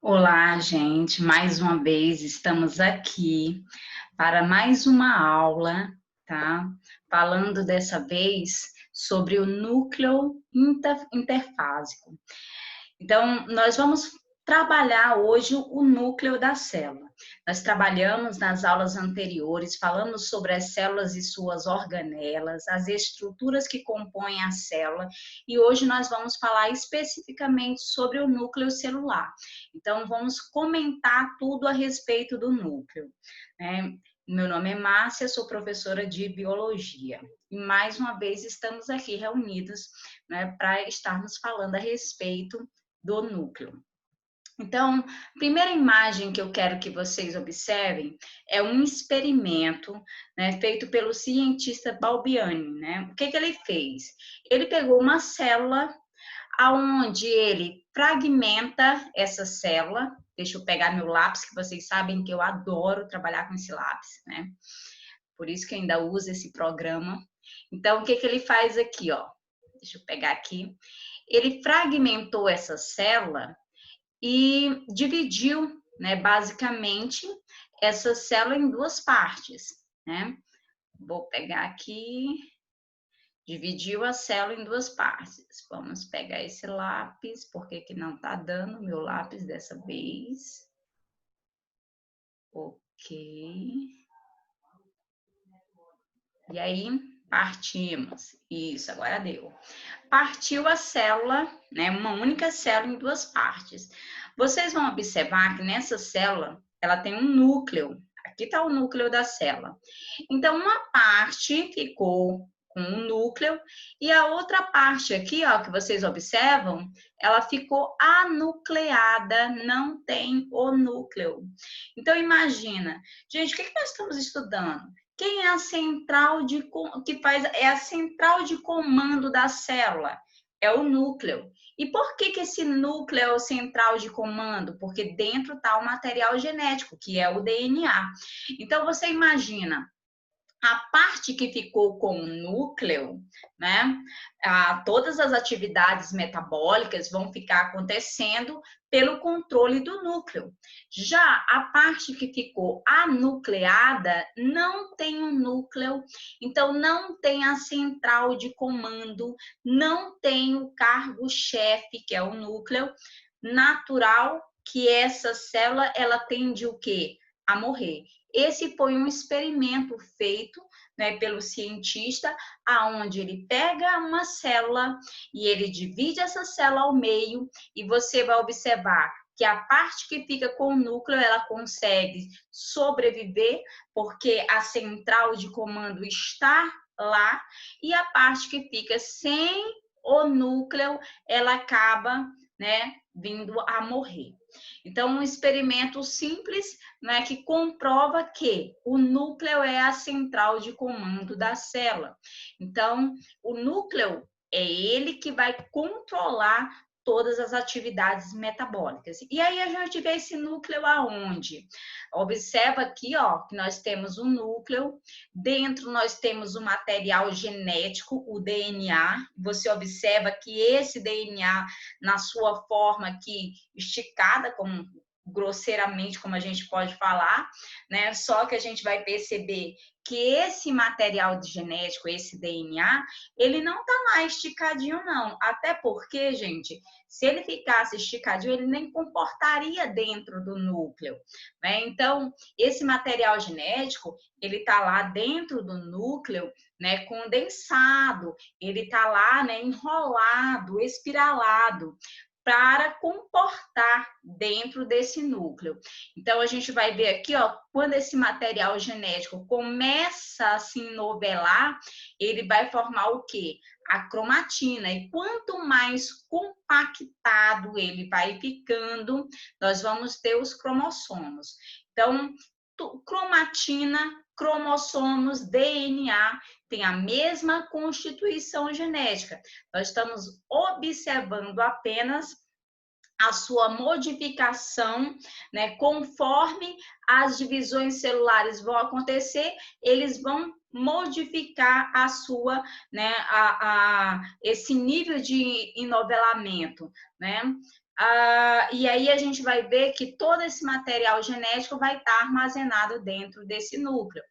Olá, gente. Mais uma vez estamos aqui para mais uma aula, tá? Falando dessa vez sobre o núcleo interfásico. Então, nós vamos trabalhar hoje o núcleo da célula. Nós trabalhamos nas aulas anteriores, falamos sobre as células e suas organelas, as estruturas que compõem a célula, e hoje nós vamos falar especificamente sobre o núcleo celular. Então, vamos comentar tudo a respeito do núcleo, né? Meu nome é Márcia, sou professora de biologia. E mais uma vez estamos aqui reunidos, né, para estarmos falando a respeito do núcleo. Então, a primeira imagem que eu quero que vocês observem é um experimento, né, feito pelo cientista Balbiani, né? O que ele fez? Ele pegou uma célula aonde ele fragmenta essa célula. Deixa eu pegar meu lápis, que vocês sabem que eu adoro trabalhar com esse lápis, né? Por isso que eu ainda uso esse programa. Então, o que ele faz aqui, ó? Deixa eu pegar aqui. Ele fragmentou essa célula e dividiu, né, basicamente, essa célula em duas partes, né? Vou pegar aqui, dividiu a célula em duas partes. Vamos pegar esse lápis, porque que não tá dando meu lápis dessa vez. Ok. E aí, partimos. Isso, agora deu. Partiu a célula, né, uma única célula em duas partes. Vocês vão observar que nessa célula, ela tem um núcleo. Aqui está o núcleo da célula. Então, uma parte ficou com um núcleo e a outra parte aqui, ó, que vocês observam, ela ficou anucleada, não tem o núcleo. Então, imagina, gente, o que nós estamos estudando? Quem é a central que faz é a central de comando da célula? É o núcleo. E por que esse núcleo é o central de comando? Porque dentro está o material genético, que é o DNA. Então você imagina, a parte que ficou com o núcleo, né? Todas as atividades metabólicas vão ficar acontecendo pelo controle do núcleo. Já a parte que ficou anucleada não tem um núcleo, então não tem a central de comando, não tem o cargo-chefe, que é o núcleo natural, que essa célula ela tende o quê? A morrer. Esse foi um experimento feito, né, pelo cientista, aonde ele pega uma célula e ele divide essa célula ao meio e você vai observar que a parte que fica com o núcleo, ela consegue sobreviver porque a central de comando está lá e a parte que fica sem o núcleo, ela acaba, né, vindo a morrer. Então, um experimento simples, né, que comprova que o núcleo é a central de comando da célula. Então, o núcleo é ele que vai controlar todas as atividades metabólicas. E aí a gente vê esse núcleo aonde? Observa aqui, ó, que nós temos um núcleo, dentro nós temos o material genético, o DNA. Você observa que esse DNA, na sua forma aqui esticada, como grosseiramente, como a gente pode falar, né? Só que a gente vai perceber que esse material genético, esse DNA, ele não tá lá esticadinho, não. Até porque, gente, se ele ficasse esticadinho, ele nem comportaria dentro do núcleo, né? Então, esse material genético, ele tá lá dentro do núcleo, né, condensado, ele tá lá, né, enrolado, espiralado, para comportar dentro desse núcleo. Então, a gente vai ver aqui, ó, quando esse material genético começa a se enovelar, ele vai formar o quê? A cromatina. E quanto mais compactado ele vai ficando, nós vamos ter os cromossomos. Então, cromatina, cromossomos, DNA, tem a mesma constituição genética. Nós estamos observando apenas a sua modificação, né? Conforme as divisões celulares vão acontecer, eles vão modificar a sua, né, esse nível de enovelamento, né? E aí a gente vai ver que todo esse material genético vai estar armazenado dentro desse núcleo.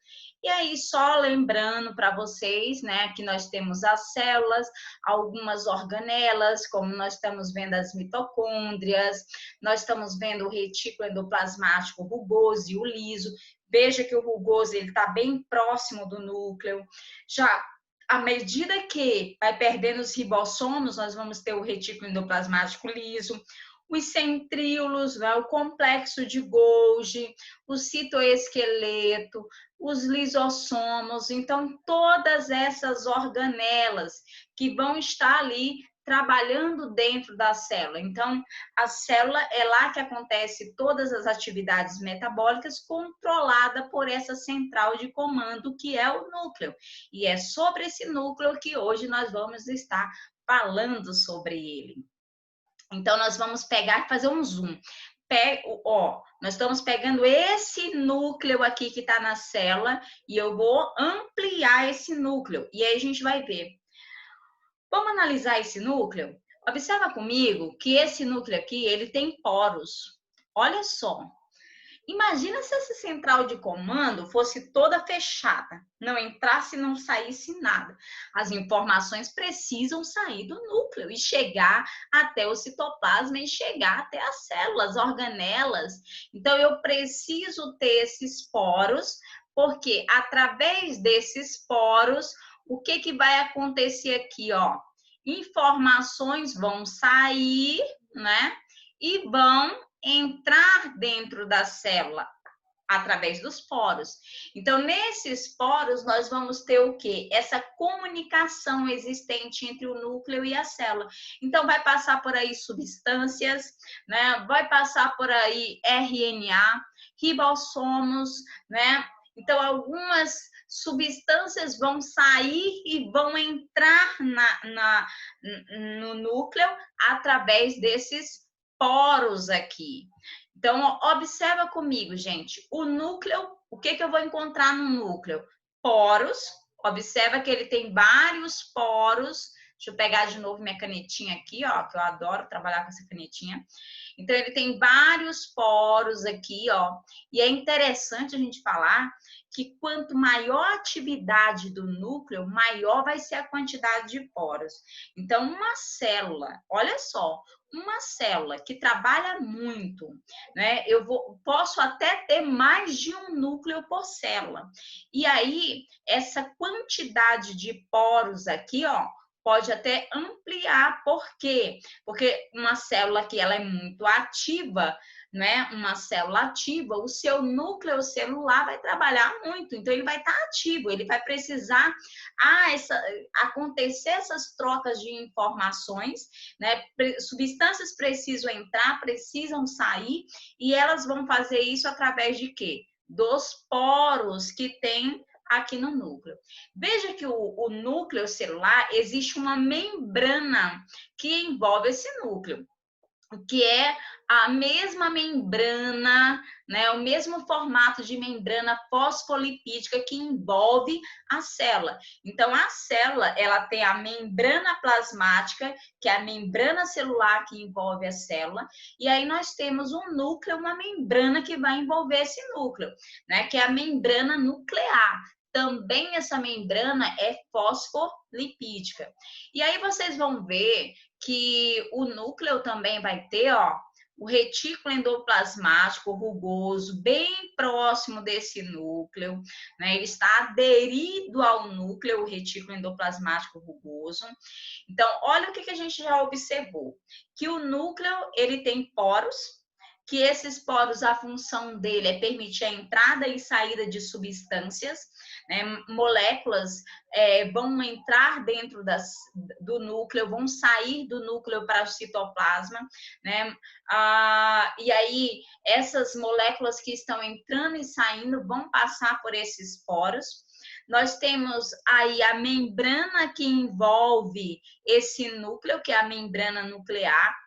E aí, só lembrando para vocês, né, que nós temos as células, algumas organelas, como nós estamos vendo as mitocôndrias, nós estamos vendo o retículo endoplasmático rugoso e o liso. Veja que o rugoso está bem próximo do núcleo. Já à medida que vai perdendo os ribossomos, nós vamos ter o retículo endoplasmático liso, os centríolos, né, o complexo de Golgi, o citoesqueleto, os lisossomos. Então, todas essas organelas que vão estar ali trabalhando dentro da célula. Então, a célula é lá que acontece todas as atividades metabólicas controlada por essa central de comando que é o núcleo. E é sobre esse núcleo que hoje nós vamos estar falando sobre ele. Então, nós vamos pegar e fazer um zoom. Nós estamos pegando esse núcleo aqui que está na célula e eu vou ampliar esse núcleo. E aí a gente vai ver. Vamos analisar esse núcleo? Observa comigo que esse núcleo aqui, ele tem poros. Olha só. Imagina se essa central de comando fosse toda fechada, não entrasse e não saísse nada. As informações precisam sair do núcleo e chegar até o citoplasma e chegar até as células, organelas. Então, eu preciso ter esses poros, porque através desses poros, o que vai acontecer aqui, ó? Informações vão sair, né? E vão entrar dentro da célula através dos poros. Então, nesses poros, nós vamos ter o quê? Essa comunicação existente entre o núcleo e a célula. Então, vai passar por aí substâncias, né? Vai passar por aí RNA, ribossomos, né? Então, algumas substâncias vão sair e vão entrar no núcleo através desses poros aqui. Então, observa comigo, gente. O núcleo, o que eu vou encontrar no núcleo? Poros. Observa que ele tem vários poros. Deixa eu pegar de novo minha canetinha aqui, ó, que eu adoro trabalhar com essa canetinha. Então, ele tem vários poros aqui, ó. E é interessante a gente falar que quanto maior a atividade do núcleo, maior vai ser a quantidade de poros. Então, uma célula, olha só, uma célula que trabalha muito, né? Posso até ter mais de um núcleo por célula. E aí, essa quantidade de poros aqui, ó, pode até ampliar. Por quê? Porque uma célula que ela é muito ativa, né? Uma célula ativa, o seu núcleo celular vai trabalhar muito, então ele vai estar ativo, ele vai precisar acontecer essas trocas de informações, né? Substâncias precisam entrar, precisam sair, e elas vão fazer isso através de quê? Dos poros que tem aqui no núcleo. Veja que o núcleo celular, existe uma membrana que envolve esse núcleo, que é a mesma membrana, né, o mesmo formato de membrana fosfolipídica que envolve a célula. Então, a célula, ela tem a membrana plasmática, que é a membrana celular que envolve a célula, e aí nós temos um núcleo, uma membrana que vai envolver esse núcleo, né, que é a membrana nuclear. Também essa membrana é fosfolipídica. E aí vocês vão ver que o núcleo também vai ter, ó, o retículo endoplasmático rugoso, bem próximo desse núcleo, né? Ele está aderido ao núcleo, o retículo endoplasmático rugoso. Então, olha o que a gente já observou, que o núcleo, ele tem poros, que esses poros, a função dele é permitir a entrada e saída de substâncias, né? Moléculas vão entrar dentro do núcleo, vão sair do núcleo para o citoplasma, né? E aí, essas moléculas que estão entrando e saindo vão passar por esses poros. Nós temos aí a membrana que envolve esse núcleo, que é a membrana nuclear.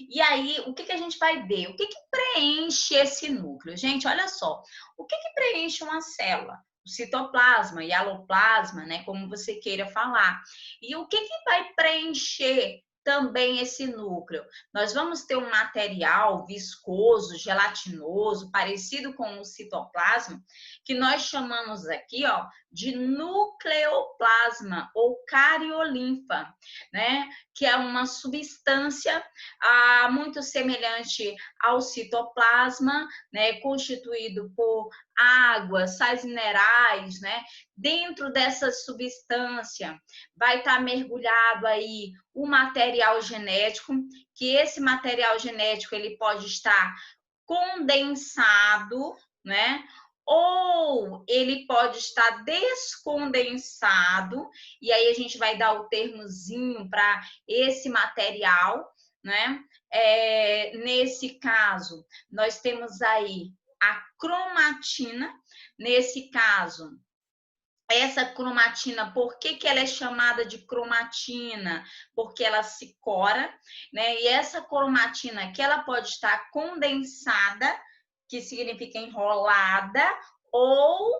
E aí, o que a gente vai ver? O que preenche esse núcleo? Gente, olha só. O que preenche uma célula? O citoplasma, hialoplasma, né? Como você queira falar. E o que vai preencher também esse núcleo? Nós vamos ter um material viscoso, gelatinoso, parecido com o citoplasma, que nós chamamos aqui, ó, de nucleoplasma ou cariolinfa, né? Que é uma substância muito semelhante ao citoplasma, né? Constituído por água, sais minerais, né? Dentro dessa substância vai estar mergulhado aí o material genético, que esse material genético ele pode estar condensado, né? Ou ele pode estar descondensado, e aí a gente vai dar o termozinho para esse material, né? Nesse caso, nós temos aí a cromatina. Nesse caso, essa cromatina, por que ela é chamada de cromatina? Porque ela se cora, né? E essa cromatina que ela pode estar condensada, que significa enrolada, ou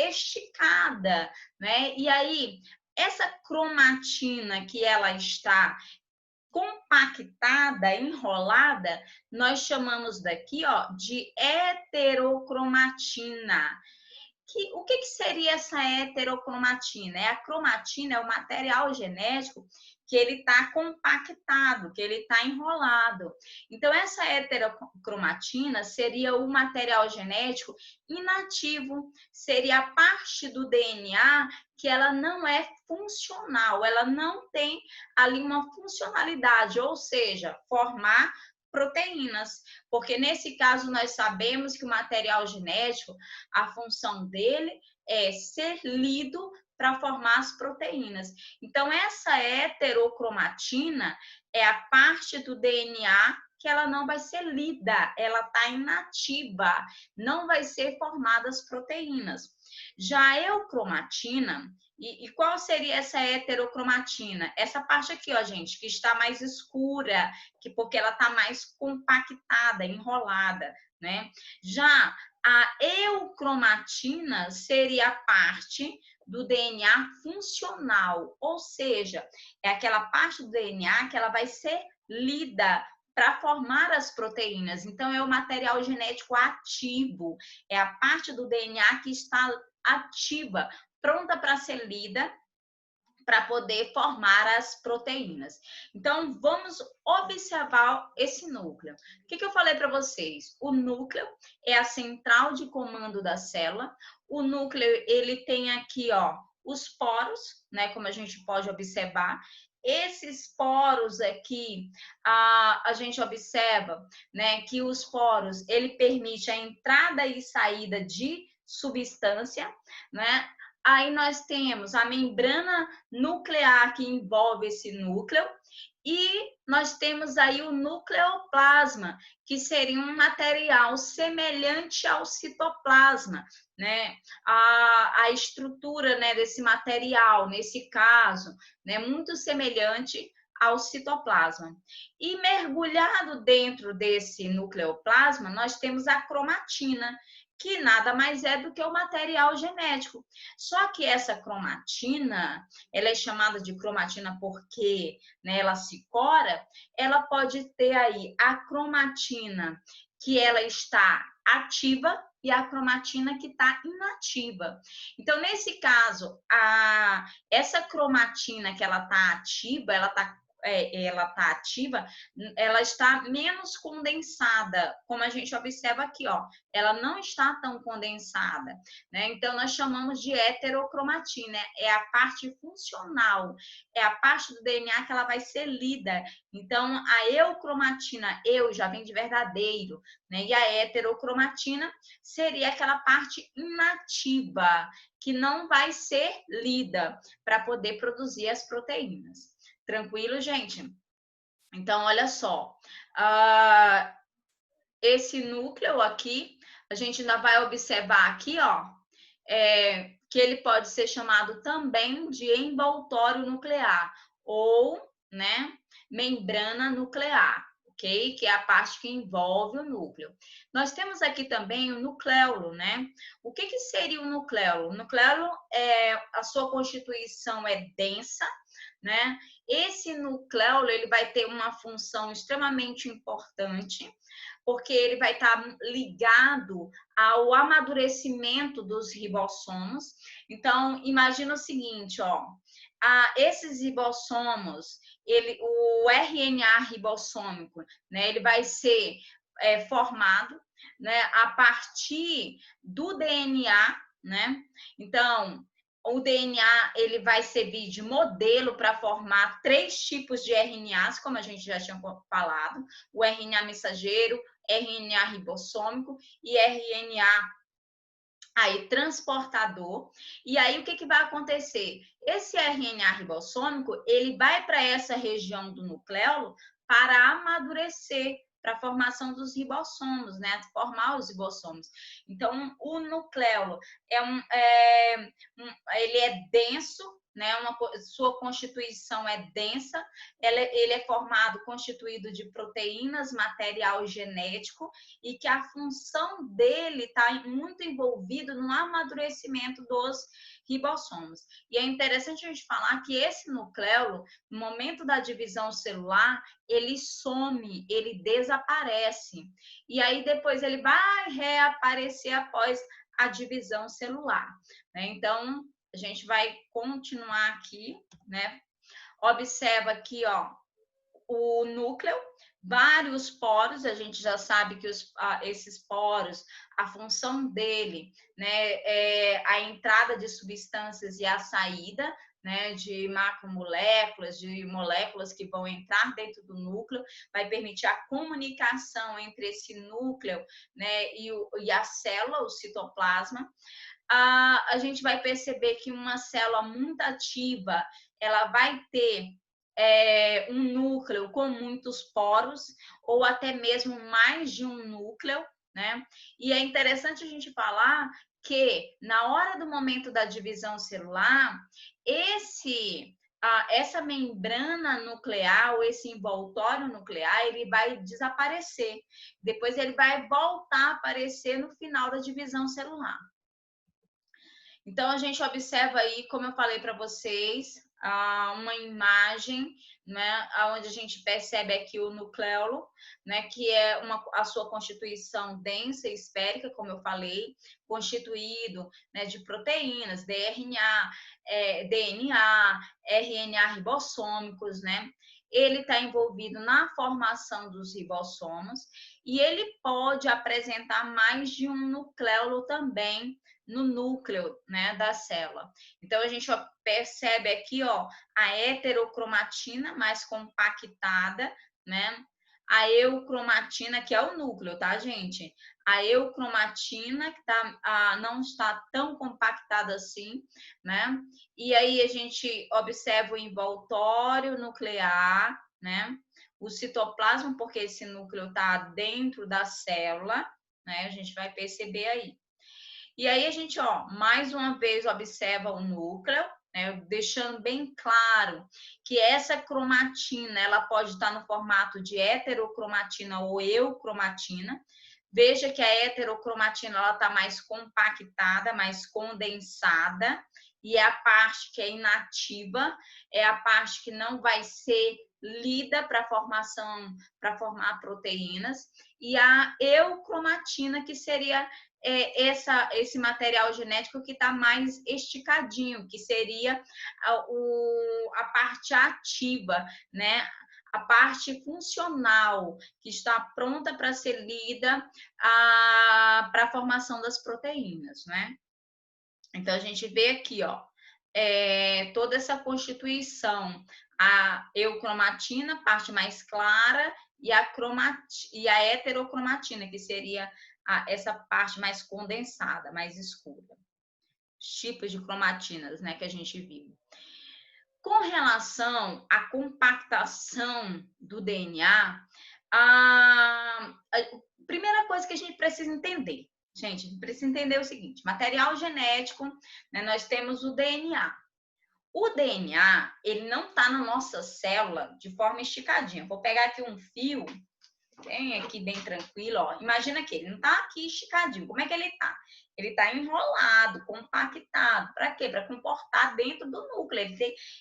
esticada, né? E aí, essa cromatina que ela está compactada, enrolada, nós chamamos daqui, ó, de heterocromatina. O que seria essa heterocromatina? A cromatina é o material genético que ele está compactado, que ele está enrolado. Então, essa heterocromatina seria o material genético inativo, seria a parte do DNA que ela não é funcional, ela não tem ali uma funcionalidade, ou seja, formar proteínas, porque nesse caso nós sabemos que o material genético, a função dele é ser lido para formar as proteínas. Então, essa heterocromatina é a parte do DNA que ela não vai ser lida, ela está inativa, não vai ser formadas proteínas. Já a eucromatina, e qual seria essa heterocromatina? Essa parte aqui, ó, gente, que está mais escura, porque ela está mais compactada, enrolada, né? Já a eucromatina seria a parte do DNA funcional, ou seja, é aquela parte do DNA que ela vai ser lida para formar as proteínas. Então, é o material genético ativo, é a parte do DNA que está ativa, pronta para ser lida, para poder formar as proteínas. Então, vamos observar esse núcleo. O que eu falei para vocês? O núcleo é a central de comando da célula. O núcleo, ele tem aqui, ó, os poros, né, como a gente pode observar. Esses poros aqui, a gente observa, né, que os poros, ele permite a entrada e saída de substância, né? Aí nós temos a membrana nuclear que envolve esse núcleo e nós temos aí o nucleoplasma, que seria um material semelhante ao citoplasma, né? A estrutura, né, desse material, nesse caso, né, muito semelhante ao citoplasma. E mergulhado dentro desse nucleoplasma, nós temos a cromatina, que nada mais é do que o material genético. Só que essa cromatina, ela é chamada de cromatina porque, né, ela se cora, ela pode ter aí a cromatina que ela está ativa e a cromatina que está inativa. Então, nesse caso, essa cromatina que ela está ativa, ela está ativa, ela está menos condensada, como a gente observa aqui, ó, ela não está tão condensada, né? Então, nós chamamos de heterocromatina, é a parte funcional, é a parte do DNA que ela vai ser lida. Então, a eucromatina, já vem de verdadeiro, né? E a heterocromatina seria aquela parte inativa, que não vai ser lida para poder produzir as proteínas. Tranquilo, gente? Então, olha só. Esse núcleo aqui, a gente ainda vai observar aqui, ó, que ele pode ser chamado também de envoltório nuclear ou, né, membrana nuclear, ok? Que é a parte que envolve o núcleo. Nós temos aqui também o nucleolo, né? O que seria o nucleolo? O nucleolo, a sua constituição é densa, né? Esse nucleolo, ele vai ter uma função extremamente importante, porque ele vai estar ligado ao amadurecimento dos ribossomos. Então, imagina o seguinte, ó, esses ribossomos, o RNA ribossômico, né, ele vai ser formado, né, a partir do DNA, né? Então, o DNA ele vai servir de modelo para formar 3 tipos de RNAs, como a gente já tinha falado: o RNA mensageiro, RNA ribossômico e RNA aí transportador. E aí o que vai acontecer? Esse RNA ribossômico, ele vai para essa região do nucleolo para amadurecer, para a formação dos ribossomos, né? Formar os ribossomos. Então, o nucleolo ele é denso, né? Sua constituição é densa, ele é constituído de proteínas, material genético, e que a função dele está muito envolvido no amadurecimento dos ribossomos. E é interessante a gente falar que esse nucleolo, no momento da divisão celular, ele some, ele desaparece. E aí depois ele vai reaparecer após a divisão celular, né? Então, a gente vai continuar aqui, né? Observa aqui, ó, o núcleo, vários poros, a gente já sabe que esses poros, a função dele, né, é a entrada de substâncias e a saída, né, de macromoléculas, de moléculas que vão entrar dentro do núcleo, vai permitir a comunicação entre esse núcleo, né, e a célula, o citoplasma. A gente vai perceber que uma célula muito ativa, ela vai ter um núcleo com muitos poros, ou até mesmo mais de um núcleo, né? E é interessante a gente falar que na hora do momento da divisão celular, essa membrana nuclear, ou esse envoltório nuclear, ele vai desaparecer. Depois ele vai voltar a aparecer no final da divisão celular. Então, a gente observa aí, como eu falei para vocês, uma imagem, né, onde a gente percebe aqui o nucleolo, né, que é a sua constituição densa e esférica, como eu falei, constituído, né, de proteínas, DNA, RNA ribossômicos, né? Ele está envolvido na formação dos ribossomos e ele pode apresentar mais de um nucleolo também no núcleo, né, da célula. Então, a gente percebe aqui, ó, a heterocromatina mais compactada, né? A eucromatina, que é o núcleo, tá, gente? A eucromatina, que não está tão compactada assim, né? E aí a gente observa o envoltório nuclear, né? O citoplasma, porque esse núcleo está dentro da célula, né? A gente vai perceber aí. E aí a gente, ó, mais uma vez observa o núcleo, né, deixando bem claro que essa cromatina, ela pode estar no formato de heterocromatina ou eucromatina. Veja que a heterocromatina, ela está mais compactada, mais condensada, e é a parte que é inativa, é a parte que não vai ser lida para formar proteínas, e a eucromatina, que seria esse material genético que está mais esticadinho, que seria a parte ativa, né? A parte funcional, que está pronta para ser lida para a formação das proteínas, né? Então, a gente vê aqui, ó, toda essa constituição, a eucromatina, parte mais clara, e a heterocromatina, que seria essa parte mais condensada, mais escura. Os tipos de cromatinas, né, que a gente viu. Com relação à compactação do DNA, a primeira coisa que a gente precisa entender, gente, a gente precisa entender o seguinte: material genético, né, nós temos o DNA. O DNA, ele não está na nossa célula de forma esticadinha. Vou pegar aqui um fio, bem aqui, bem tranquilo, ó. Imagina que ele não está aqui esticadinho. Como é que ele está? Ele está enrolado, compactado. Para quê? Para comportar dentro do núcleo.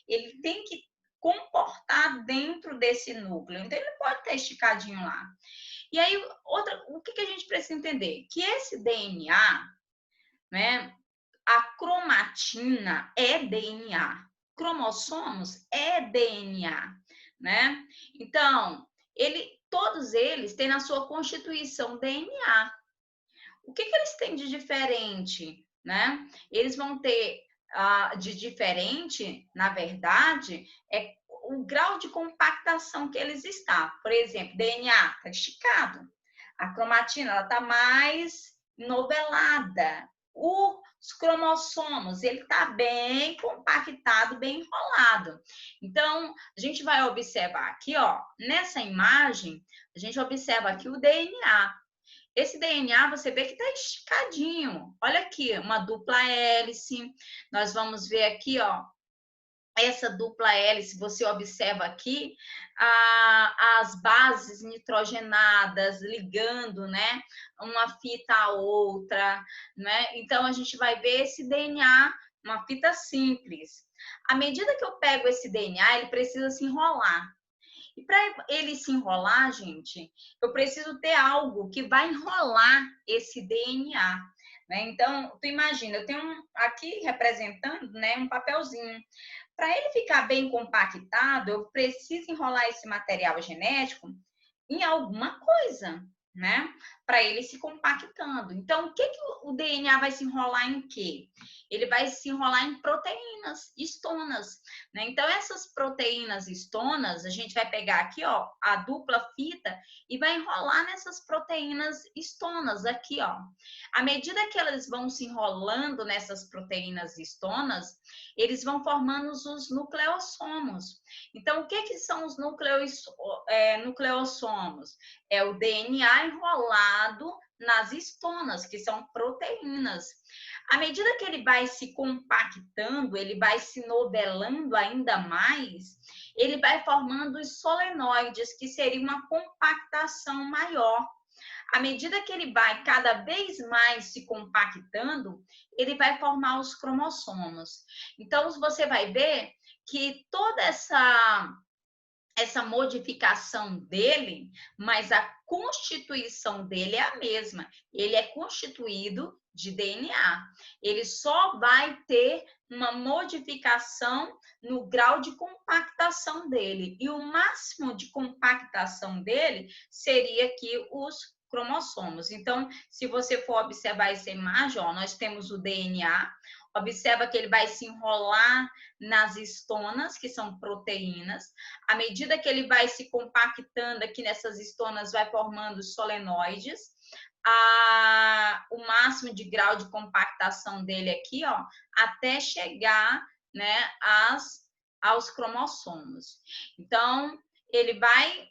Ele tem que comportar dentro desse núcleo. Então, ele pode estar esticadinho lá. E aí, o que a gente precisa entender? Que esse DNA, né, a cromatina é DNA, cromossomos é DNA, né? Então, todos eles têm na sua constituição DNA. O que eles têm de diferente, né? Eles vão ter de diferente, na verdade, é o grau de compactação que eles estão. Por exemplo, DNA está esticado, a cromatina ela está mais novelada. Os cromossomos, ele está bem compactado, bem enrolado. Então, a gente vai observar aqui, ó, nessa imagem, a gente observa aqui o DNA. Esse DNA, você vê que está esticadinho. Olha aqui, uma dupla hélice. Nós vamos ver aqui, ó, essa dupla hélice, você observa aqui as bases nitrogenadas ligando, né, uma fita à outra, né? Então, a gente vai ver esse DNA, uma fita simples. À medida que eu pego esse DNA, ele precisa se enrolar. E para ele se enrolar, gente, eu preciso ter algo que vai enrolar esse DNA. Né? Então, tu imagina, eu tenho aqui representando, né, um papelzinho. Para ele ficar bem compactado, eu preciso enrolar esse material genético em alguma coisa, né? Para ele se compactando. Então, o que o DNA vai se enrolar em quê? Ele vai se enrolar em proteínas histonas, né? Então, essas proteínas histonas, a gente vai pegar aqui, ó, a dupla fita e vai enrolar nessas proteínas histonas aqui, ó. À medida que elas vão se enrolando nessas proteínas histonas, eles vão formando os nucleossomos. Então, o que são os nucleossomos? É o DNA enrolado nas histonas, que são proteínas. À medida que ele vai se compactando, ele vai se novelando ainda mais, ele vai formando os solenoides, que seria uma compactação maior. À medida que ele vai cada vez mais se compactando, ele vai formar os cromossomos. Então, você vai ver que toda essa modificação dele, mas a constituição dele é a mesma. Ele é constituído de DNA. Ele só vai ter uma modificação no grau de compactação dele. E o máximo de compactação dele seria aqui os cromossomos. Então, se você for observar essa imagem, ó, nós temos o DNA. Observa que ele vai se enrolar nas histonas, que são proteínas. À medida que ele vai se compactando aqui nessas histonas, vai formando os solenoides. O máximo de grau de compactação dele aqui, ó, até chegar, né, aos cromossomos. Então, ele vai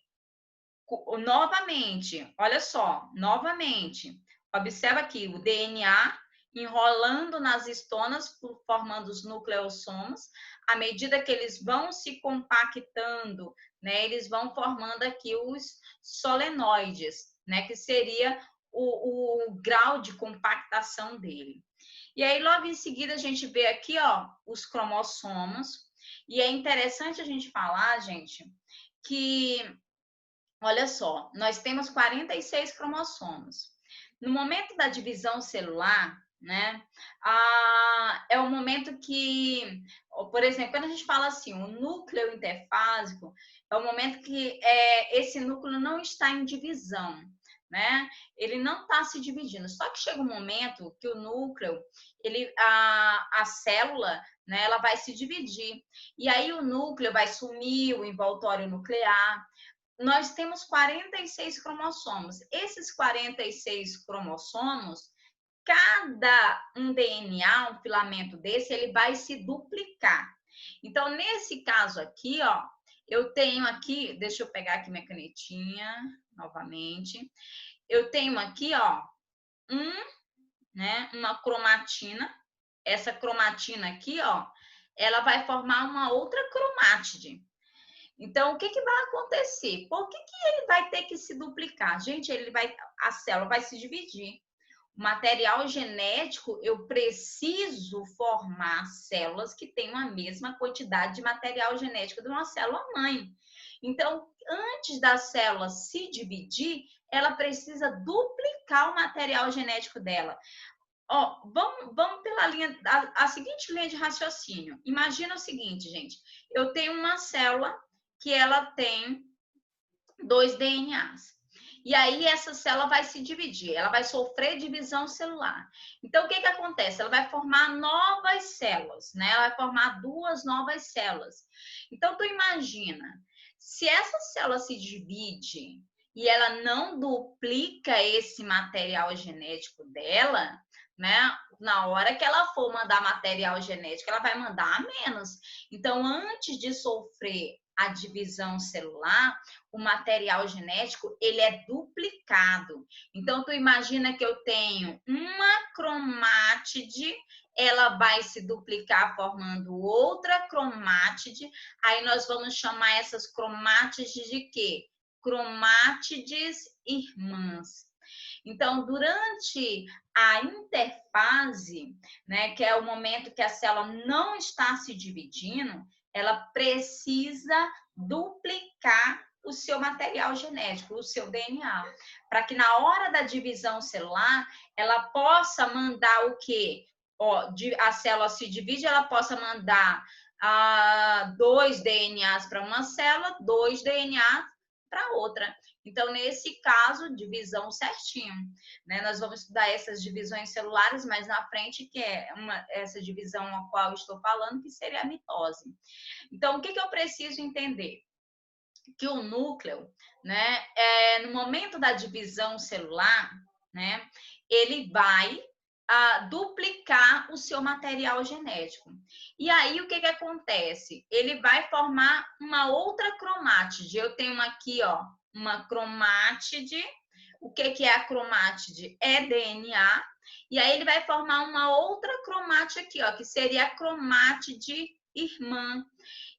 novamente, olha só, novamente, observa aqui o DNA enrolando nas histonas, formando os nucleossomos. À medida que eles vão se compactando, né, eles vão formando aqui os solenoides, né, que seria o grau de compactação dele. E aí, logo em seguida, a gente vê aqui, ó, os cromossomos. E é interessante a gente falar, gente, que, olha só, nós temos 46 cromossomos. No momento da divisão celular, né, é o momento que, por exemplo, quando a gente fala assim, o núcleo interfásico, é o momento que esse núcleo não está em divisão, né? Ele não está se dividindo. Só que chega um momento que o núcleo, a célula, né, ela vai se dividir. E aí o núcleo vai sumir, o envoltório nuclear. Nós temos 46 cromossomos. Esses 46 cromossomos, cada um DNA, um filamento desse, ele vai se duplicar. Então, nesse caso aqui, ó, eu tenho aqui, deixa eu pegar aqui minha canetinha novamente. Eu tenho aqui, ó, né, uma cromatina. Essa cromatina aqui, ó, ela vai formar uma outra cromátide. Então, o que vai acontecer? Por que ele vai ter que se duplicar? Gente, a célula vai se dividir. O material genético, eu preciso formar células que tenham a mesma quantidade de material genético de uma célula-mãe. Então, antes da célula se dividir, ela precisa duplicar o material genético dela. Ó, vamos pela linha, a seguinte linha de raciocínio. Imagina o seguinte, gente. Eu tenho uma célula que ela tem 2 DNAs. E aí essa célula vai se dividir, ela vai sofrer divisão celular. Então, o que acontece? Ela vai formar novas células, né? Ela vai formar 2 novas células. Então, tu imagina, se essa célula se divide e ela não duplica esse material genético dela, né? Na hora que ela for mandar material genético, ela vai mandar menos. Então, antes de sofrer a divisão celular, o material genético, ele é duplicado. Então, tu imagina que eu tenho uma cromátide, ela vai se duplicar formando outra cromátide, aí nós vamos chamar essas cromátides de quê? Cromátides irmãs. Então, durante a interfase, né, que é o momento que a célula não está se dividindo, ela precisa duplicar o seu material genético, o seu DNA, para que na hora da divisão celular, ela possa mandar o quê? Ó, a célula se divide, ela possa mandar 2 DNAs para uma célula, 2 DNA para outra. Então, nesse caso, divisão certinho, né? Nós vamos estudar essas divisões celulares mais na frente, que é essa divisão a qual eu estou falando, que seria a mitose. Então, o que eu preciso entender? Que o núcleo, né, no momento da divisão celular, né, ele vai duplicar o seu material genético. E aí, o que acontece? Ele vai formar uma outra cromátide. Eu tenho aqui, ó, uma cromátide. O que é a cromátide? É DNA. E aí, ele vai formar uma outra cromátide aqui, ó, que seria a cromátide irmã.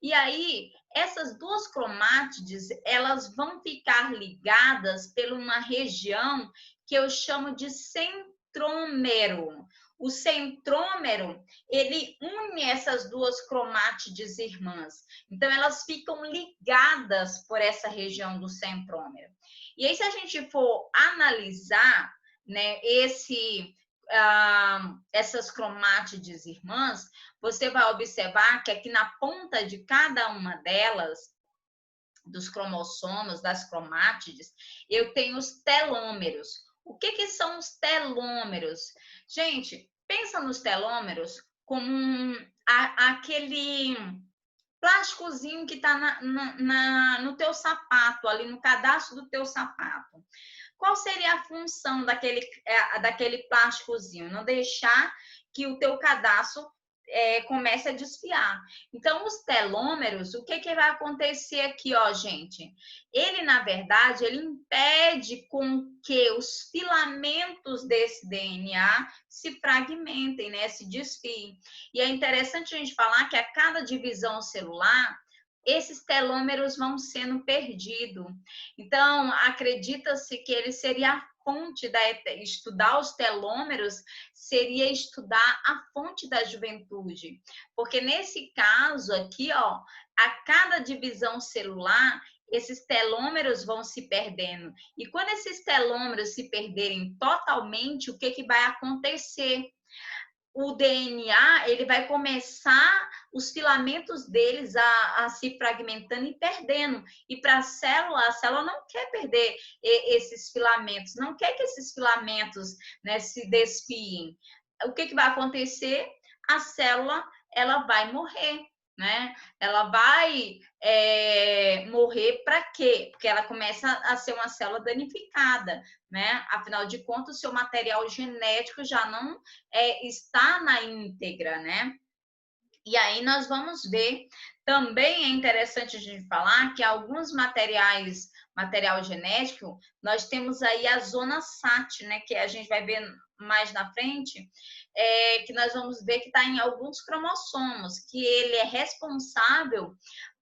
E aí, essas 2 cromátides, elas vão ficar ligadas por uma região que eu chamo de centrômero. O centrômero, ele une essas 2 cromátides irmãs. Então, elas ficam ligadas por essa região do centrômero. E aí, se a gente for analisar, né, essas cromátides irmãs, você vai observar que aqui na ponta de cada uma delas, dos cromossomos, das cromátides, eu tenho os telômeros. O que são os telômeros? Gente, pensa nos telômeros como aquele plásticozinho que está no teu sapato, ali no cadastro do teu sapato. Qual seria a função daquele plásticozinho? Não deixar que o teu cadastro comece a desfiar. Então, os telômeros, o que vai acontecer aqui, ó, gente? Ele, na verdade, ele impede com que os filamentos desse DNA se fragmentem, né? Se desfiem. E é interessante a gente falar que a cada divisão celular, esses telômeros vão sendo perdidos. Então, acredita-se que ele seria a fonte estudar os telômeros seria estudar a fonte da juventude. Porque nesse caso aqui, ó, a cada divisão celular, esses telômeros vão se perdendo. E quando esses telômeros se perderem totalmente, o que vai acontecer? O DNA, ele vai começar os filamentos deles a se fragmentando e perdendo. E para a célula não quer perder esses filamentos, não quer que esses filamentos, né, se desfiem. O que vai acontecer? A célula, ela vai morrer, né? Ela vai morrer para quê? Porque ela começa a ser uma célula danificada, né? Afinal de contas, o seu material genético já não está na íntegra, né? E aí nós vamos ver, também é interessante a gente falar que alguns material genético, nós temos aí a zona SAT, né? Que a gente vai ver mais na frente, que nós vamos ver que está em alguns cromossomos, que ele é responsável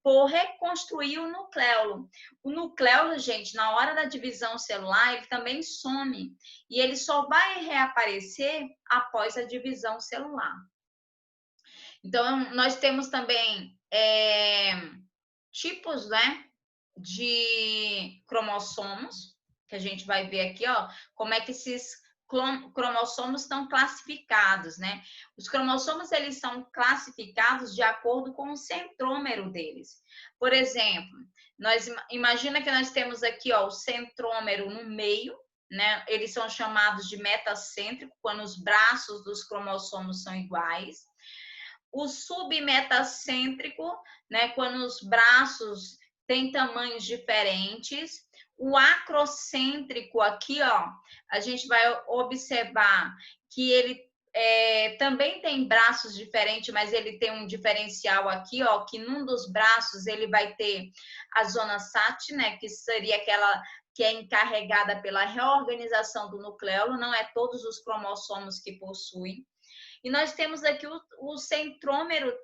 por reconstruir o nucleolo. O nucleolo, gente, na hora da divisão celular, ele também some. E ele só vai reaparecer após a divisão celular. Então, nós temos também tipos, né, de cromossomos, que a gente vai ver aqui, ó, como é que esses cromossomos estão classificados, né? Os cromossomos, eles são classificados de acordo com o centrômero deles. Por exemplo, imagina que nós temos aqui, ó, o centrômero no meio, né? Eles são chamados de metacêntrico, quando os braços dos cromossomos são iguais. O submetacêntrico, né, quando os braços têm tamanhos diferentes. O acrocêntrico aqui, ó, a gente vai observar que ele também tem braços diferentes, mas ele tem um diferencial aqui, ó, que num dos braços ele vai ter a zona SAT, né, que seria aquela que é encarregada pela reorganização do nucleolo, não é todos os cromossomos que possuem. E nós temos aqui o centrômero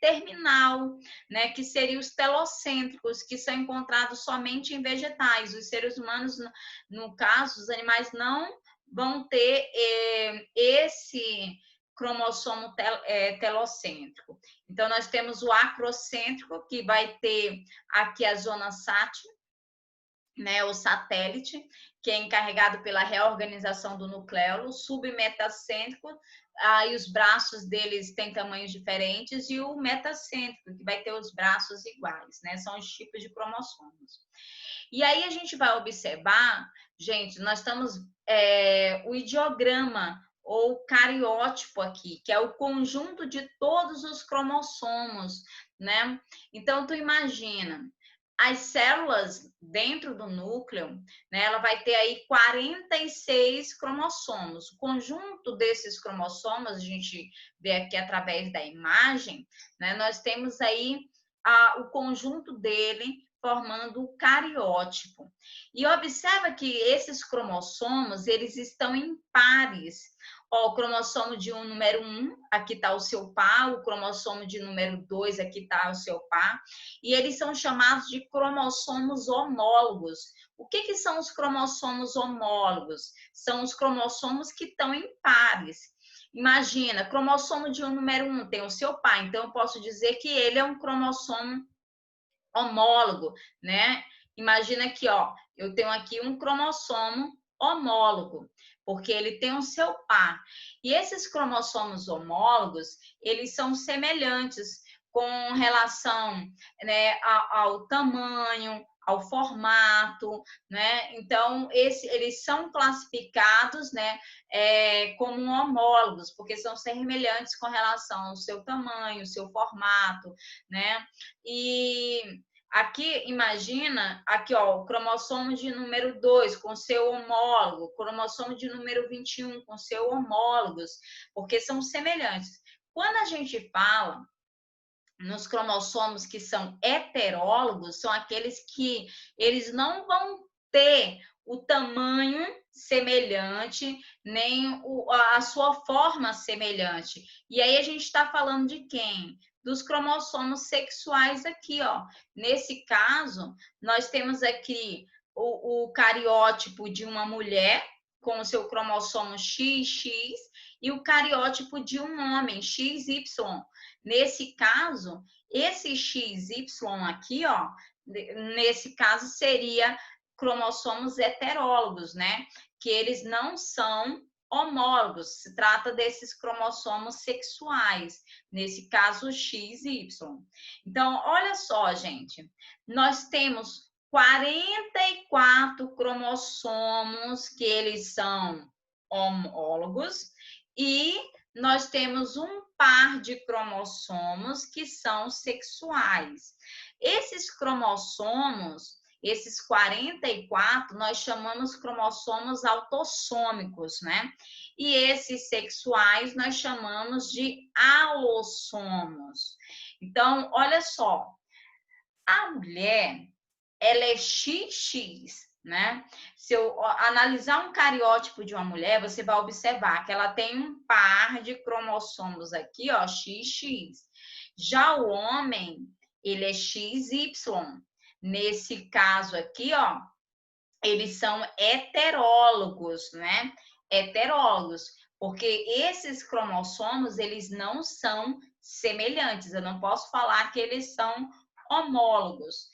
terminal, né, que seria os telocêntricos, que são encontrados somente em vegetais. Os seres humanos, no caso, os animais não vão ter esse cromossomo telocêntrico. Então, nós temos o acrocêntrico, que vai ter aqui a zona SAT, né, o satélite, que é encarregado pela reorganização do nucleolo, submetacêntrico, aí os braços deles têm tamanhos diferentes, e o metacêntrico, que vai ter os braços iguais, né? São os tipos de cromossomos. E aí a gente vai observar, gente, nós estamos o ideograma ou cariótipo aqui, que é o conjunto de todos os cromossomos, né? Então, tu imagina, as células dentro do núcleo, né, ela vai ter aí 46 cromossomos. O conjunto desses cromossomos, a gente vê aqui através da imagem, né, nós temos aí o conjunto dele formando o cariótipo. E observa que esses cromossomos, eles estão em pares. Ó, o cromossomo de número 1, aqui está o seu par, o cromossomo de número 2, aqui está o seu par, e eles são chamados de cromossomos homólogos. O que são os cromossomos homólogos? São os cromossomos que estão em pares. Imagina, cromossomo de número 1 tem o seu par, então eu posso dizer que ele é um cromossomo homólogo, né? Imagina aqui, ó, eu tenho aqui um cromossomo homólogo, porque ele tem o seu par. E esses cromossomos homólogos, eles são semelhantes com relação, né, ao tamanho, ao formato, né? Então, eles são classificados, né, como homólogos, porque são semelhantes com relação ao seu tamanho, seu formato, né? E aqui, imagina, aqui, ó, o cromossomo de número 2 com seu homólogo, o cromossomo de número 21 com seu homólogos, porque são semelhantes. Quando a gente fala nos cromossomos que são heterólogos, são aqueles que eles não vão ter o tamanho semelhante, nem a sua forma semelhante. E aí a gente está falando de quem? Dos cromossomos sexuais aqui, ó. Nesse caso, nós temos aqui o cariótipo de uma mulher com o seu cromossomo XX e o cariótipo de um homem, XY. Nesse caso, esse XY aqui, ó, nesse caso seria cromossomos heterólogos, né? Que eles não são homólogos, se trata desses cromossomos sexuais, nesse caso XY. Então, olha só, gente, nós temos 44 cromossomos que eles são homólogos e nós temos um par de cromossomos que são sexuais. Esses cromossomos, esses 44, nós chamamos cromossomos autossômicos, né? E esses sexuais nós chamamos de alossomos. Então, olha só, a mulher, ela é XX, né? Se eu analisar um cariótipo de uma mulher, você vai observar que ela tem um par de cromossomos aqui, ó, XX. Já o homem, ele é XY. Nesse caso aqui, ó, eles são heterólogos, né? Heterólogos, porque esses cromossomos, eles não são semelhantes. Eu não posso falar que eles são homólogos.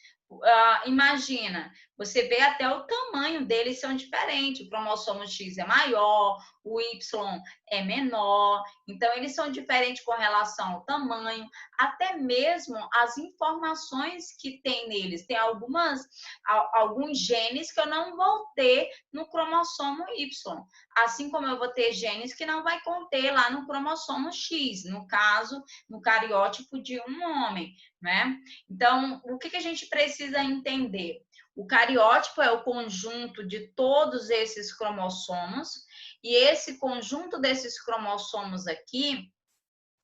Imagina, você vê até o tamanho deles são diferentes. O cromossomo X é maior, o Y é menor. Então, eles são diferentes com relação ao tamanho, até mesmo as informações que tem neles. Tem alguns genes que eu não vou ter no cromossomo Y. Assim como eu vou ter genes que não vai conter lá no cromossomo X, no caso, no cariótipo de um homem, né? Então, o que a gente precisa entender? O cariótipo é o conjunto de todos esses cromossomos, e esse conjunto desses cromossomos aqui,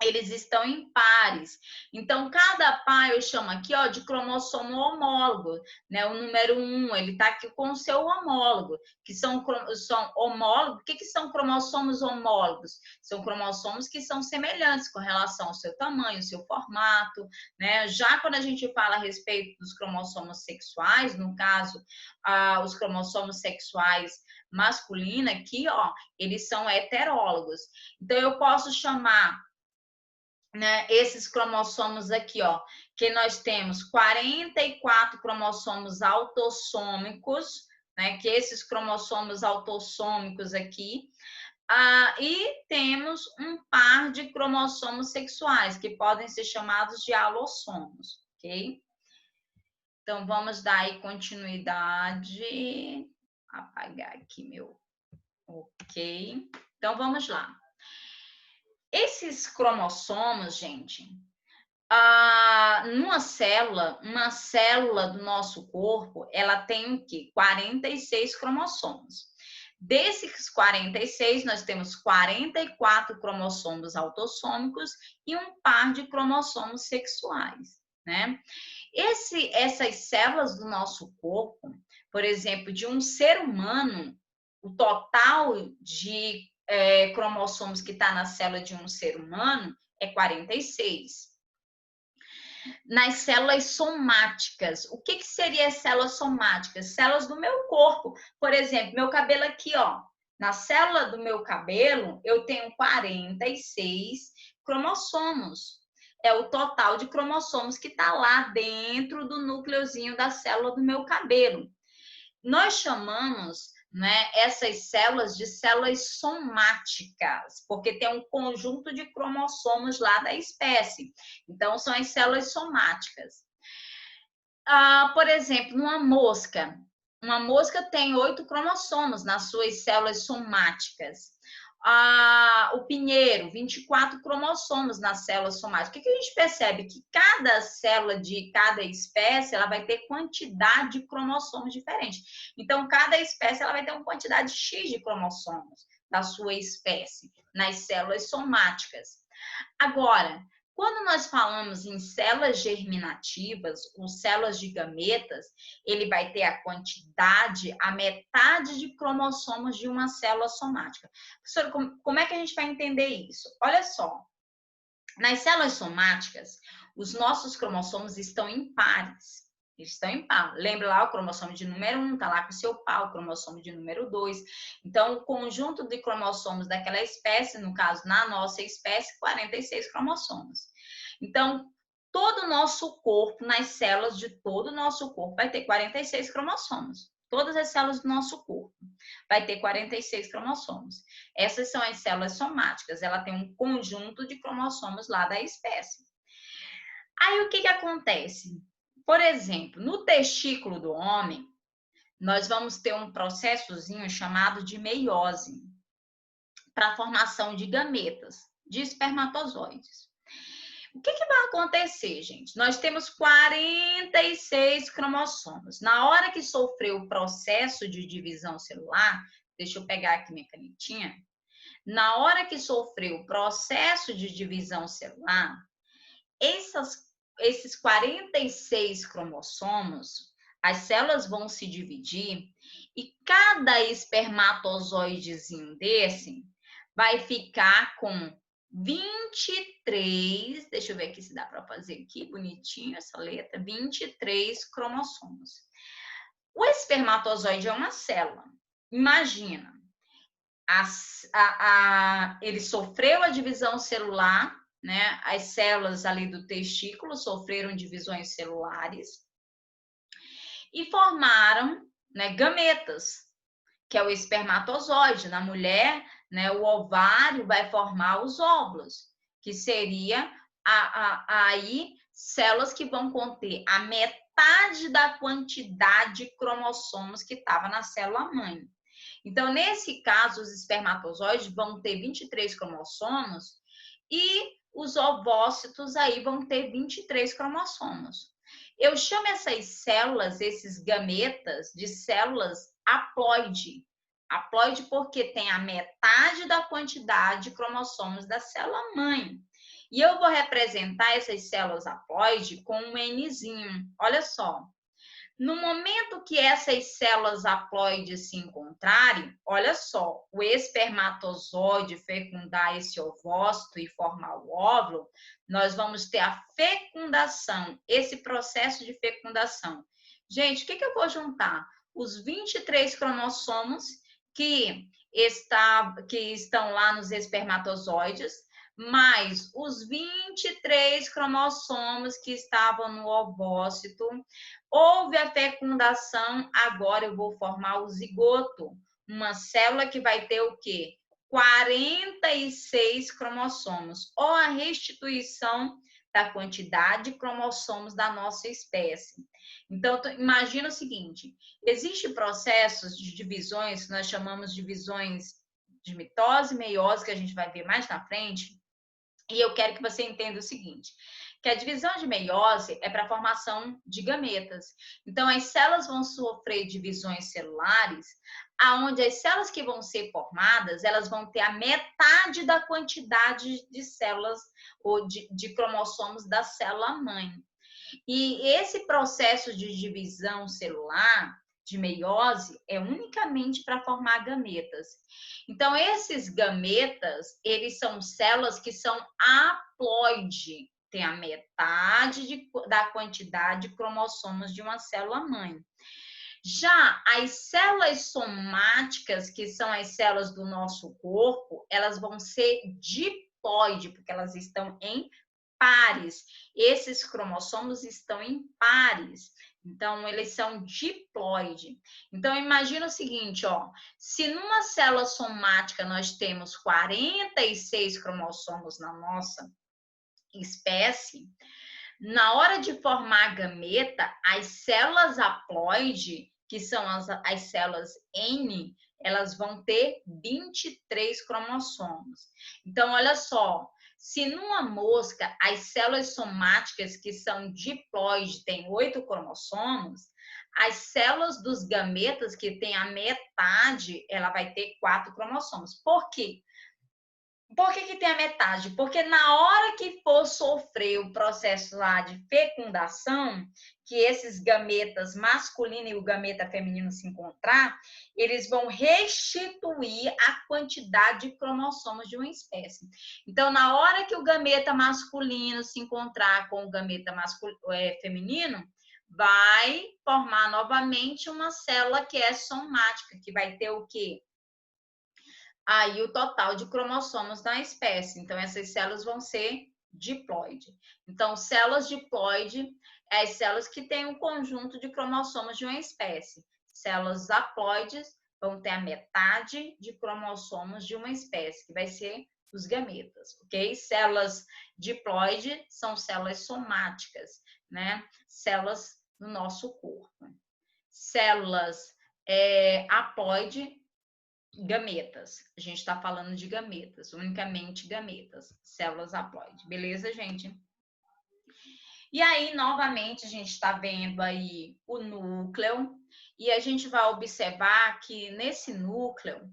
eles estão em pares. Então, cada par eu chamo aqui, ó, de cromossomo homólogo, né? O número 1, ele está aqui com o seu homólogo, que são homólogos. O que são cromossomos homólogos? São cromossomos que são semelhantes com relação ao seu tamanho, ao seu formato, né? Já quando a gente fala a respeito dos cromossomos sexuais, no caso, os cromossomos sexuais masculina aqui, ó, eles são heterólogos. Então, eu posso chamar, né, esses cromossomos aqui, ó, que nós temos 44 cromossomos autossômicos, né, que esses cromossomos autossômicos aqui, e temos um par de cromossomos sexuais, que podem ser chamados de alossomos, ok? Então, vamos dar aí continuidade. Apagar aqui meu. Ok. Então, vamos lá. Esses cromossomos, gente, uma célula do nosso corpo, ela tem o quê? 46 cromossomos. Desses 46, nós temos 44 cromossomos autossômicos e um par de cromossomos sexuais, né? Essas células do nosso corpo, por exemplo, de um ser humano, o total de cromossomos que está na célula de um ser humano é 46. Nas células somáticas, o que seria as células somáticas? Células do meu corpo. Por exemplo, meu cabelo aqui, ó. Na célula do meu cabelo, eu tenho 46 cromossomos. É o total de cromossomos que está lá dentro do núcleozinho da célula do meu cabelo. Nós chamamos, né, essas células de células somáticas, porque tem um conjunto de cromossomos lá da espécie. Então, são as células somáticas. Por exemplo, uma mosca tem 8 cromossomos nas suas células somáticas. O pinheiro, 24 cromossomos nas células somáticas. O que a gente percebe? Que cada célula de cada espécie, ela vai ter quantidade de cromossomos diferentes. Então, cada espécie ela vai ter uma quantidade X de cromossomos da sua espécie nas células somáticas. Agora, quando nós falamos em células germinativas ou células de gametas, ele vai ter a quantidade, a metade de cromossomos de uma célula somática. Professora, como é que a gente vai entender isso? Olha só, nas células somáticas, os nossos cromossomos estão em pares. Eles estão em par. Lembra lá o cromossomo de número 1, está lá com o seu par, o cromossomo de número 2. Então, o conjunto de cromossomos daquela espécie, no caso, na nossa espécie, 46 cromossomos. Então, todo o nosso corpo, nas células de todo o nosso corpo, vai ter 46 cromossomos. Todas as células do nosso corpo vai ter 46 cromossomos. Essas são as células somáticas. Ela tem um conjunto de cromossomos lá da espécie. Aí, o que acontece? Por exemplo, no testículo do homem, nós vamos ter um processozinho chamado de meiose para a formação de gametas, de espermatozoides. O que vai acontecer, gente? Nós temos 46 cromossomos. Na hora que sofreu o processo de divisão celular, deixa eu pegar aqui minha canetinha. Na hora que sofreu o processo de divisão celular, esses 46 cromossomos, as células vão se dividir e cada espermatozoidezinho desse vai ficar com 23, deixa eu ver aqui se dá para fazer aqui bonitinho essa letra, 23 cromossomos. O espermatozoide é uma célula. Imagina, ele sofreu a divisão celular, né? As células ali do testículo sofreram divisões celulares e formaram, né, gametas, que é o espermatozoide. Na mulher, né, o ovário vai formar os óvulos, que seria aí células que vão conter a metade da quantidade de cromossomos que estava na célula mãe. Então, nesse caso, os espermatozoides vão ter 23 cromossomos e os ovócitos aí vão ter 23 cromossomos. Eu chamo essas células, esses gametas, de células haploide. Haploide porque tem a metade da quantidade de cromossomos da célula mãe. E eu vou representar essas células haploide com um Nzinho. Olha só. No momento que essas células haploides se encontrarem, olha só, o espermatozoide fecundar esse ovócito e formar o óvulo, nós vamos ter a fecundação, esse processo de fecundação. Gente, o que eu vou juntar? Os 23 cromossomos que estão lá nos espermatozoides, mais os 23 cromossomos que estavam no ovócito. Houve a fecundação, agora eu vou formar o zigoto, uma célula que vai ter o quê? 46 cromossomos, ou a restituição da quantidade de cromossomos da nossa espécie. Então, imagina o seguinte, existem processos de divisões, que nós chamamos de divisões de mitose e meiose, que a gente vai ver mais na frente, e eu quero que você entenda o seguinte, que a divisão de meiose é para a formação de gametas. Então, as células vão sofrer divisões celulares, aonde as células que vão ser formadas, elas vão ter a metade da quantidade de células ou de cromossomos da célula mãe. E esse processo de divisão celular, de meiose, é unicamente para formar gametas. Então, esses gametas, eles são células que são haploide, tem a metade da quantidade de cromossomos de uma célula mãe. Já as células somáticas, que são as células do nosso corpo, elas vão ser diploide, porque elas estão em pares. Esses cromossomos estão em pares. Então, eles são diploide. Então, imagina o seguinte, ó. Se numa célula somática nós temos 46 cromossomos na nossa espécie, na hora de formar a gameta, as células haploide, que são as células N, elas vão ter 23 cromossomos. Então, olha só, se numa mosca as células somáticas, que são diploide, têm 8 cromossomos, as células dos gametas, que tem a metade, ela vai ter 4 cromossomos. Por quê? Por que tem a metade? Porque na hora que for sofrer o processo lá de fecundação, que esses gametas masculino e o gameta feminino se encontrar, eles vão restituir a quantidade de cromossomos de uma espécie. Então, na hora que o gameta masculino se encontrar com o gameta feminino, vai formar novamente uma célula que é somática, que vai ter o quê? Aí o total de cromossomos da espécie. Então, essas células vão ser diploide. Então, células diploide é as células que têm um conjunto de cromossomos de uma espécie. Células haploides vão ter a metade de cromossomos de uma espécie, que vai ser os gametas, ok? Células diploide são células somáticas, né? Células no nosso corpo. Células haploide, gametas. A gente está falando de gametas, unicamente gametas, células haploide. Beleza, gente? E aí, novamente, a gente está vendo aí o núcleo e a gente vai observar que nesse núcleo,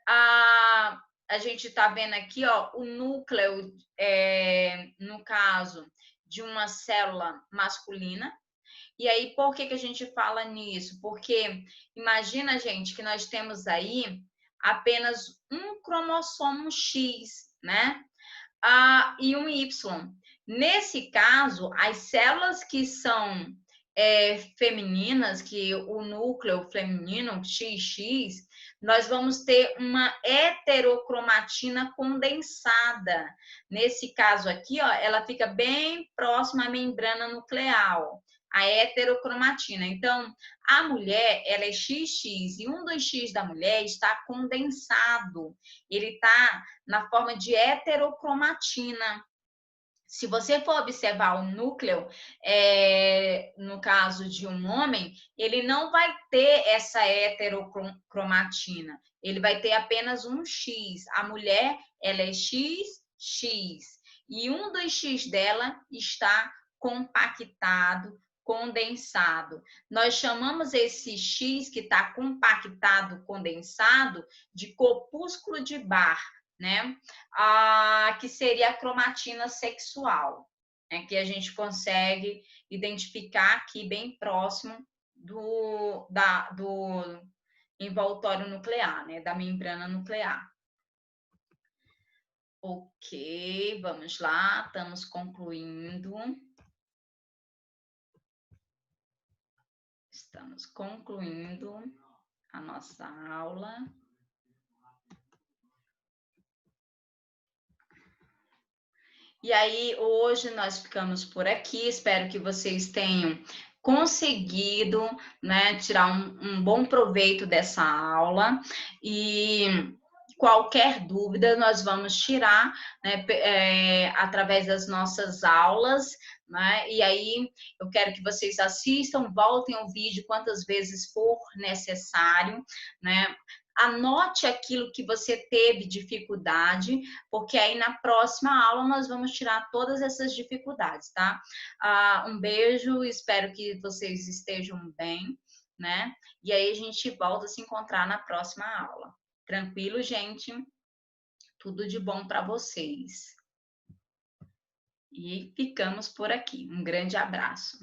a gente está vendo aqui, ó, o núcleo, no caso, de uma célula masculina. E aí, por que a gente fala nisso? Porque imagina, gente, que nós temos aí apenas um cromossomo X, né? e um Y. Nesse caso, as células que são femininas, que o núcleo feminino, XX, nós vamos ter uma heterocromatina condensada. Nesse caso aqui, ó, ela fica bem próxima à membrana nuclear, ó, a heterocromatina. Então, a mulher, ela é XX e um dos X da mulher está condensado. Ele está na forma de heterocromatina. Se você for observar o núcleo, no caso de um homem, ele não vai ter essa heterocromatina. Ele vai ter apenas um X. A mulher, ela é XX. E um dos X dela está compactado, condensado. Nós chamamos esse X que está compactado, condensado, de corpúsculo de Barr, né? Que seria a cromatina sexual, né? Que a gente consegue identificar aqui bem próximo do envoltório nuclear, né? Da membrana nuclear. Ok, vamos lá, estamos concluindo. Estamos concluindo a nossa aula. E aí, hoje nós ficamos por aqui. Espero que vocês tenham conseguido, né, tirar um bom proveito dessa aula. E qualquer dúvida nós vamos tirar, né, através das nossas aulas, né? E aí eu quero que vocês assistam, voltem ao vídeo quantas vezes for necessário, né? Anote aquilo que você teve dificuldade, porque aí na próxima aula nós vamos tirar todas essas dificuldades, tá? Um beijo, espero que vocês estejam bem, né? E aí a gente volta a se encontrar na próxima aula. Tranquilo, gente? Tudo de bom para vocês. E ficamos por aqui. Um grande abraço.